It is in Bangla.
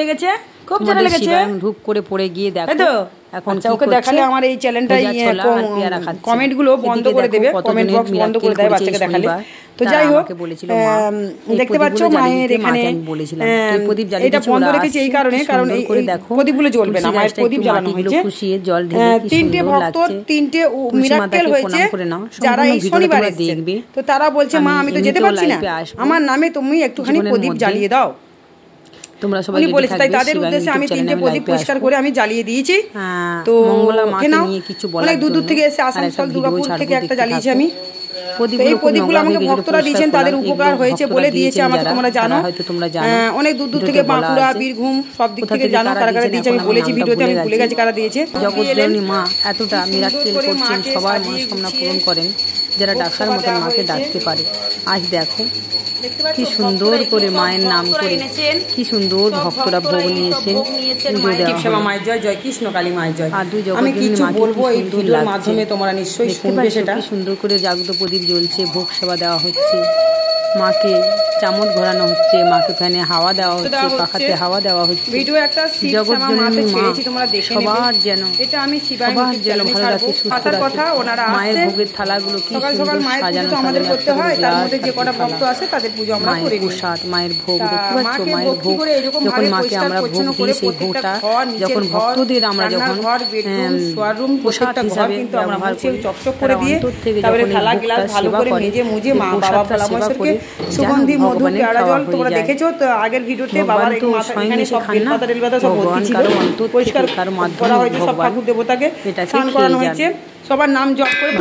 লেগেছে? খুব জোরে লেগেছে। ধূপ করে পড়ে গিয়ে দেখো তাই তো এখন ওকে দেখালে আমার এই চ্যানেলটা কমেন্ট গুলো বন্ধ করে দেবে, কমেন্ট বক্স বন্ধ করে দেয় বাচ্চাকে দেখালে। তো যাই হোক দেখতে পাচ্ছ মায়ের এখানে এটা বন্ধ রেখেছি এই কারণে, কারণ এই প্রদীপগুলো জ্বলবে না, মায়ের প্রদীপ জ্বালানো হয়েছে। তিনটে ভক্ত তিনটে মিরাক্কেল হয়েছে যারা এই শনিবারে দেখবে, তো তারা বলছে মা আমি তো যেতে পারছি না, আমার নামে তুমি একটুখানি প্রদীপ জ্বালিয়ে দাও। তোমরা সবাই বলেছে তাই তাদের উদ্দেশ্যে আমি তিনটে প্রদীপ পরিষ্কার করে আমি জ্বালিয়ে দিয়েছি। তো অনেক দূর দূর থেকে এসে আসানসোল দুর্গাপুর থেকে একটা জ্বালিয়েছি আমি। এই প্রদীপগুলো আমাকে ভক্তরা দিয়েছেন, তাদের উপকার হয়েছে বলে দিয়েছে আমাকে, তোমরা জানো। অনেক দূর দূর থেকে বাঁকুড়া বীরভূম সব দিক থেকে জানো কারা কারা দিয়েছে, আমি বলেছি ভিডিওতে, আমি ভুলে গেছি কারা দিয়েছে। জগৎজননী মা এতটা মিরাক্কেল করছেন, সবার মনস্কামনা পূরণ করেন যারা ডাকার মতন মাকে ডাকতে পারে। আজ দেখো কি সুন্দর করে মায়ের নাম করে কি সুন্দর ভক্তরা ভোগ নিয়েছেন। মায়ের জয়, জয় কৃষ্ণ কালী মায়ের জয়। আমি কিছু বলবো এই ভিডিওর মাধ্যমে, তোমরা নিশ্চয়ই শুনবে সেটা। কি সুন্দর করে জাগ্রত প্রদীপ জ্বলছে, ভোগ সেবা দেওয়া হচ্ছে, মাকে চামচ ঘোরানো হচ্ছে, মাকে ফ্যানে হাওয়া দেওয়া হচ্ছে, পাখাতে হাওয়া দেওয়া হচ্ছে। ভিডিও একটা জগৎজননী মা সবার যেন সবার যেন ভালো রাখে, সুস্থ রাখে। মায়ের ভোগের থালাগুলো কি সুন্দর সাজানো আমাদের করতে হয়, তার মধ্যে যে কটা ভক্ত আসে তাদের পুজো আমরা করি। প্রসাদ মায়ের ভোগ দেখতে পাচ্ছ, মায়ের ভোগ যখন মাকে আমরা ভোগ দিই, সেই ভোগটা যখন ভক্তদের আমরা যখন প্রসাদ হিসাবে ব্যবহার করি, চকচক করে দিয়ে তারপরে থালা গ্লাস ভালো করে মেজে মুজে মা বাবা পরামর্শকে সুগন্ধি মধু পেয়ারা জল তোমরা দেখেছো তো আগের ভিডিওতে। বাবার এখানে সব বেলপাতা রেলপাতা সব ভর্তি ছিল, পরিষ্কার করা হয়েছে, সব ঠাকুর দেবতাকে স্নান করানো হয়েছে, সবার নাম জপ করে